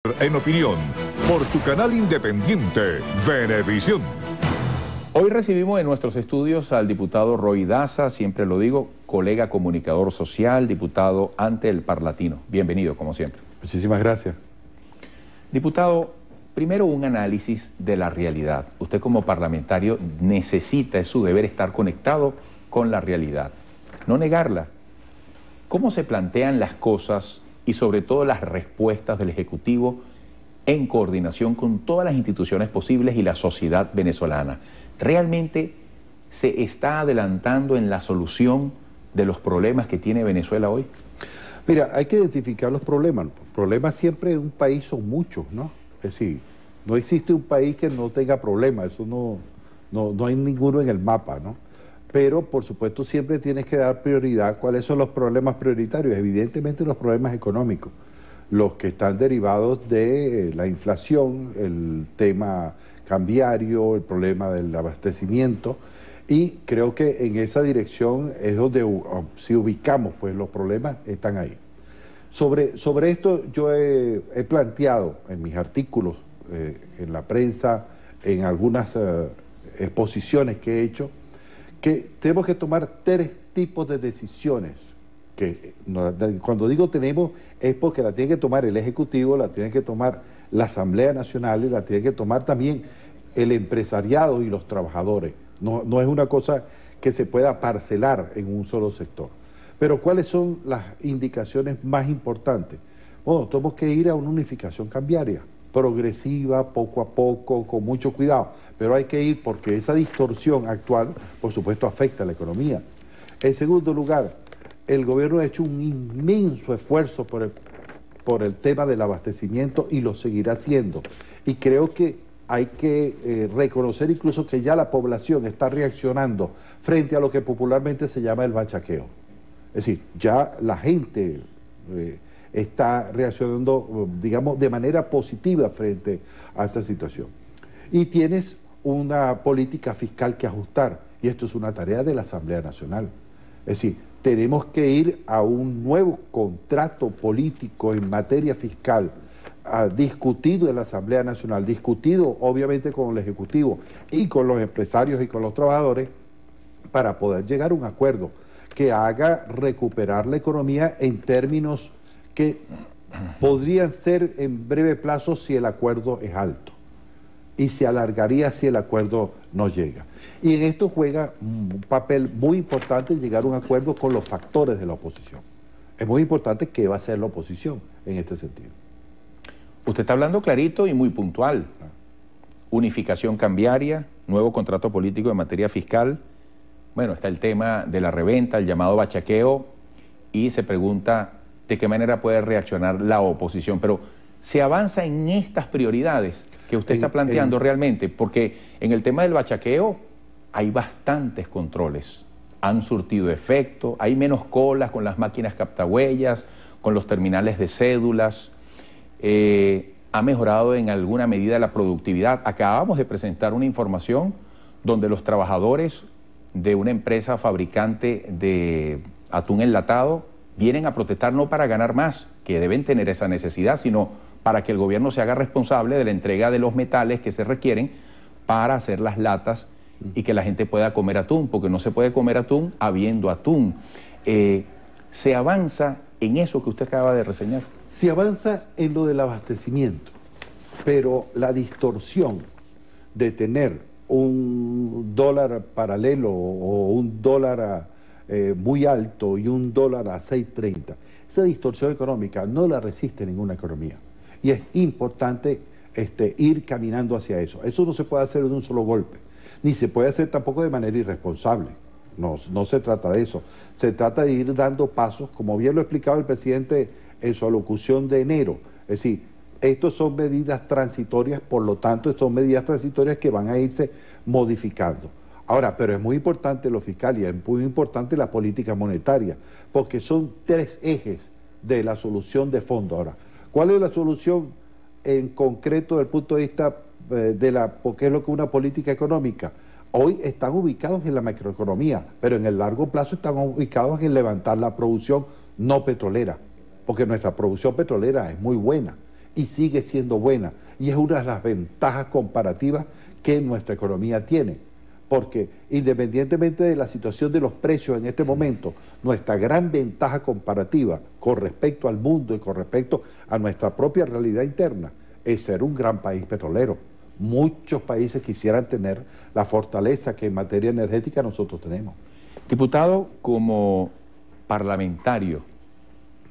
En opinión, por tu canal independiente, Venevisión. Hoy recibimos en nuestros estudios al diputado Roy Daza, siempre lo digo, colega comunicador social, diputado ante el Parlatino. Bienvenido, como siempre. Muchísimas gracias. Diputado, primero un análisis de la realidad. Usted como parlamentario necesita, es su deber estar conectado con la realidad, no negarla. ¿Cómo se plantean las cosas y sobre todo las respuestas del Ejecutivo en coordinación con todas las instituciones posibles y la sociedad venezolana? ¿Realmente se está adelantando en la solución de los problemas que tiene Venezuela hoy? Mira, hay que identificar los problemas. Los problemas siempre en un país son muchos, ¿no? Es decir, no existe un país que no tenga problemas, eso no hay ninguno en el mapa, ¿no? Pero, por supuesto, siempre tienes que dar prioridad. ¿Cuáles son los problemas prioritarios? Evidentemente los problemas económicos, los que están derivados de la inflación, el tema cambiario, el problema del abastecimiento, y creo que en esa dirección es donde, si ubicamos, pues los problemas están ahí. Sobre esto yo he planteado en mis artículos, en la prensa, en algunas exposiciones que he hecho, que tenemos que tomar tres tipos de decisiones. Cuando digo tenemos, es porque la tiene que tomar el Ejecutivo, la tiene que tomar la Asamblea Nacional y la tiene que tomar también el empresariado y los trabajadores. No es una cosa que se pueda parcelar en un solo sector. Pero ¿cuáles son las indicaciones más importantes? Bueno, tenemos que ir a una unificación cambiaria, progresiva, poco a poco, con mucho cuidado, pero hay que ir porque esa distorsión actual, por supuesto, afecta a la economía. En segundo lugar, el gobierno ha hecho un inmenso esfuerzo por el tema del abastecimiento y lo seguirá haciendo. Y creo que hay que reconocer incluso que ya la población está reaccionando frente a lo que popularmente se llama el bachaqueo. Es decir, ya la gente está reaccionando, digamos, de manera positiva frente a esa situación. Y tienes una política fiscal que ajustar, y esto es una tarea de la Asamblea Nacional. Es decir, tenemos que ir a un nuevo contrato político en materia fiscal, discutido en la Asamblea Nacional, discutido obviamente con el Ejecutivo y con los empresarios y con los trabajadores, para poder llegar a un acuerdo que haga recuperar la economía en términos que podrían ser en breve plazo si el acuerdo es alto y se alargaría si el acuerdo no llega. Y en esto juega un papel muy importante llegar a un acuerdo con los factores de la oposición. Es muy importante qué va a hacer la oposición en este sentido. Usted está hablando clarito y muy puntual. Unificación cambiaria, nuevo contrato político en materia fiscal. Bueno, está el tema de la reventa, el llamado bachaqueo, y se pregunta de qué manera puede reaccionar la oposición. Pero ¿se avanza en estas prioridades que usted está planteando realmente? Porque en el tema del bachaqueo hay bastantes controles. Han surtido efecto, hay menos colas con las máquinas captahuellas, con los terminales de cédulas. Ha mejorado en alguna medida la productividad. Acabamos de presentar una información donde los trabajadores de una empresa fabricante de atún enlatado vienen a protestar no para ganar más, que deben tener esa necesidad, sino para que el gobierno se haga responsable de la entrega de los metales que se requieren para hacer las latas y que la gente pueda comer atún, porque no se puede comer atún habiendo atún. ¿Se avanza en eso que usted acaba de reseñar? Se avanza en lo del abastecimiento, pero la distorsión de tener un dólar paralelo o un dólar muy alto y un dólar a 6.30, esa distorsión económica no la resiste ninguna economía. Y es importante ir caminando hacia eso. Eso no se puede hacer de un solo golpe, ni se puede hacer tampoco de manera irresponsable. No se trata de eso. Se trata de ir dando pasos, como bien lo explicaba el presidente en su alocución de enero. Es decir, estos son medidas transitorias, por lo tanto, son medidas transitorias que van a irse modificando. Ahora, pero es muy importante lo fiscal y es muy importante la política monetaria, porque son tres ejes de la solución de fondo. Ahora, ¿cuál es la solución en concreto desde el punto de vista porque es lo que es una política económica? Hoy están ubicados en la macroeconomía, pero en el largo plazo están ubicados en levantar la producción no petrolera, porque nuestra producción petrolera es muy buena. y sigue siendo buena. Y es una de las ventajas comparativas que nuestra economía tiene. Porque independientemente de la situación de los precios en este momento, nuestra gran ventaja comparativa con respecto al mundo y con respecto a nuestra propia realidad interna es ser un gran país petrolero. Muchos países quisieran tener la fortaleza que en materia energética nosotros tenemos. Diputado, como parlamentario,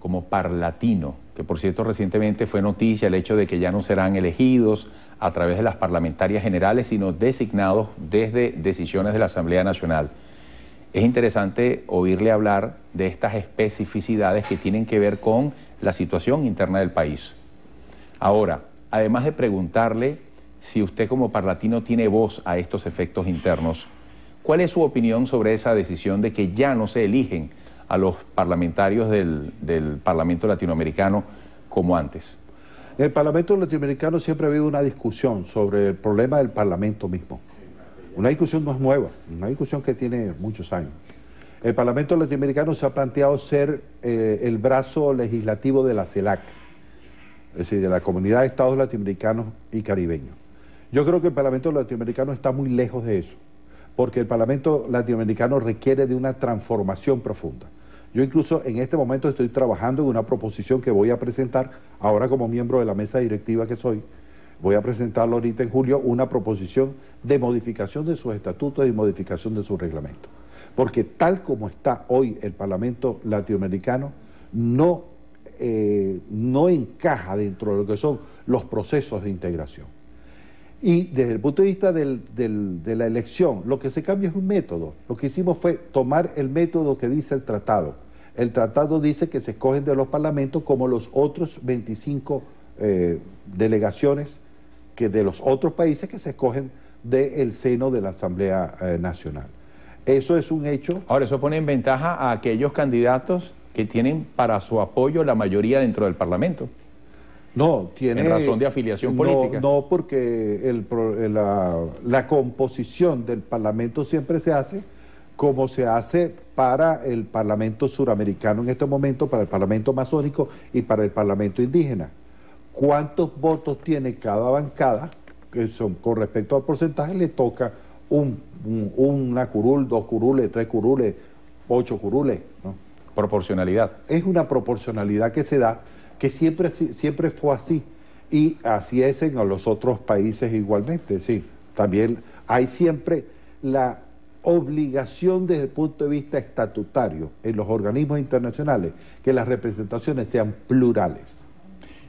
como parlatino, que por cierto recientemente fue noticia el hecho de que ya no serán elegidos a través de las parlamentarias generales, sino designados desde decisiones de la Asamblea Nacional. Es interesante oírle hablar de estas especificidades que tienen que ver con la situación interna del país. Ahora, además de preguntarle si usted como parlatino tiene voz a estos efectos internos, ¿cuál es su opinión sobre esa decisión de que ya no se eligen a los parlamentarios del Parlamento Latinoamericano como antes? En el Parlamento Latinoamericano siempre ha habido una discusión sobre el problema del Parlamento mismo. Una discusión no es nueva, una discusión que tiene muchos años. El Parlamento Latinoamericano se ha planteado ser el brazo legislativo de la CELAC, es decir, de la Comunidad de Estados Latinoamericanos y Caribeños. Yo creo que el Parlamento Latinoamericano está muy lejos de eso, porque el Parlamento Latinoamericano requiere de una transformación profunda. Yo incluso en este momento estoy trabajando en una proposición que voy a presentar, ahora como miembro de la mesa directiva que soy, voy a presentarlo ahorita en julio, una proposición de modificación de sus estatutos y modificación de su reglamento. Porque tal como está hoy el Parlamento Latinoamericano, no encaja dentro de lo que son los procesos de integración. Y desde el punto de vista de la elección, lo que se cambia es un método. Lo que hicimos fue tomar el método que dice el tratado. El tratado dice que se escogen de los parlamentos como los otros 25 delegaciones que de los otros países que se escogen del seno de la Asamblea Nacional. Eso es un hecho. Ahora, eso pone en ventaja a aquellos candidatos que tienen para su apoyo la mayoría dentro del Parlamento. No, tiene... En razón de afiliación política. No, porque la composición del Parlamento siempre se hace como se hace para el Parlamento suramericano en este momento, para el Parlamento amazónico y para el Parlamento indígena. ¿Cuántos votos tiene cada bancada? Que son con respecto al porcentaje, le toca una curul, 2 curules, 3 curules, 8 curules, ¿no? Proporcionalidad. Es una proporcionalidad que se da, que siempre fue así, y así es en los otros países igualmente, sí. También hay siempre la obligación desde el punto de vista estatutario en los organismos internacionales que las representaciones sean plurales.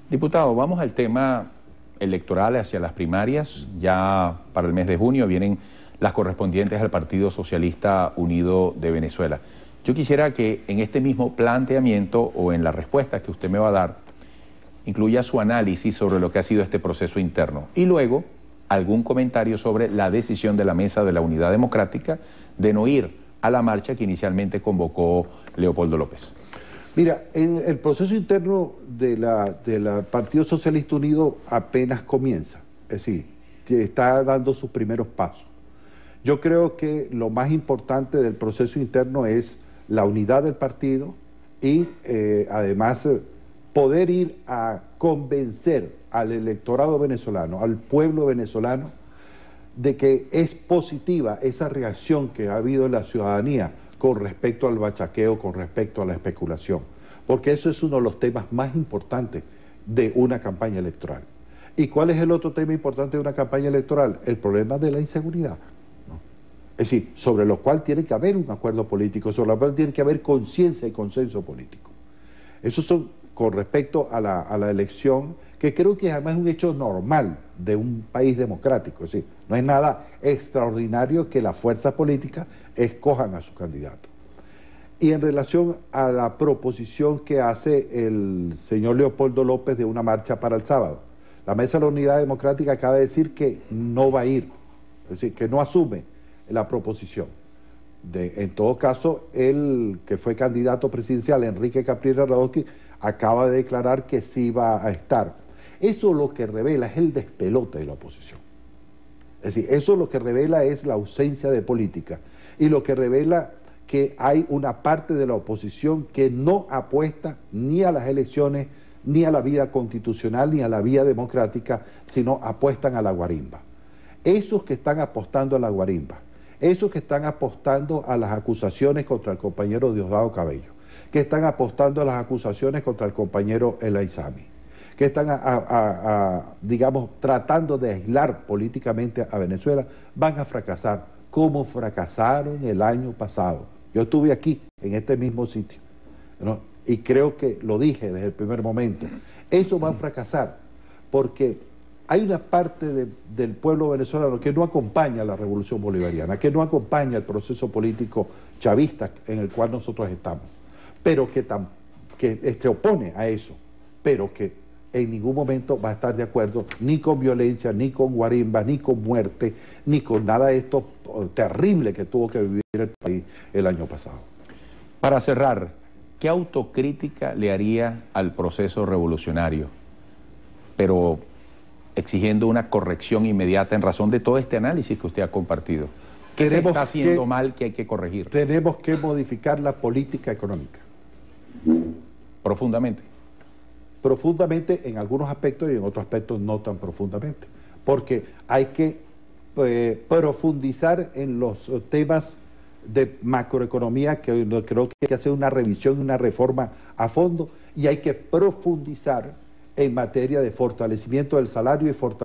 Diputado, vamos al tema electoral hacia las primarias. Ya para el mes de junio vienen las correspondientes al Partido Socialista Unido de Venezuela. Yo quisiera que en este mismo planteamiento o en la respuesta que usted me va a dar, incluya su análisis sobre lo que ha sido este proceso interno y luego algún comentario sobre la decisión de la Mesa de la Unidad Democrática de no ir a la marcha que inicialmente convocó Leopoldo López. Mira, en el proceso interno del Partido Socialista Unido apenas comienza, es decir, está dando sus primeros pasos. Yo creo que lo más importante del proceso interno es la unidad del partido y además poder ir a convencer al electorado venezolano, al pueblo venezolano, de que es positiva esa reacción que ha habido en la ciudadanía con respecto al bachaqueo, con respecto a la especulación, porque eso es uno de los temas más importantes de una campaña electoral. ¿Y cuál es el otro tema importante de una campaña electoral? El problema de la inseguridad, ¿no? Es decir, sobre lo cual tiene que haber un acuerdo político, sobre lo cual tiene que haber conciencia y consenso político. Esos son con respecto a la elección, que creo que además es un hecho normal de un país democrático, es decir, no es nada extraordinario que las fuerzas políticas escojan a su candidato. Y en relación a la proposición que hace el señor Leopoldo López de una marcha para el sábado, la Mesa de la Unidad Democrática acaba de decir que no va a ir, es decir, que no asume la proposición. En todo caso, el que fue candidato presidencial, Enrique Capriles Radonsky, acaba de declarar que sí va a estar. Eso lo que revela es el despelote de la oposición. Es decir, eso lo que revela es la ausencia de política y lo que revela que hay una parte de la oposición que no apuesta ni a las elecciones ni a la vía constitucional ni a la vía democrática, sino apuestan a la guarimba. Esos que están apostando a la guarimba, esos que están apostando a las acusaciones contra el compañero Diosdado Cabello, que están apostando a las acusaciones contra el compañero El Aizami, que están, digamos, tratando de aislar políticamente a Venezuela, van a fracasar, como fracasaron el año pasado. Yo estuve aquí, en este mismo sitio, ¿no? Y creo que lo dije desde el primer momento. Eso va a fracasar, porque hay una parte del pueblo venezolano que no acompaña la revolución bolivariana, que no acompaña el proceso político chavista en el cual nosotros estamos, pero que se opone a eso, pero que en ningún momento va a estar de acuerdo ni con violencia, ni con guarimba, ni con muerte, ni con nada de esto terrible que tuvo que vivir el país el año pasado. Para cerrar, ¿qué autocrítica le haría al proceso revolucionario, pero exigiendo una corrección inmediata en razón de todo este análisis que usted ha compartido? ¿Qué se está haciendo mal que hay que corregir? Tenemos que modificar la política económica. Profundamente. Profundamente en algunos aspectos y en otros aspectos no tan profundamente. Porque hay que profundizar en los temas de macroeconomía, que creo que hay que hacer una revisión y una reforma a fondo, y hay que profundizar en materia de fortalecimiento del salario y fortalecimiento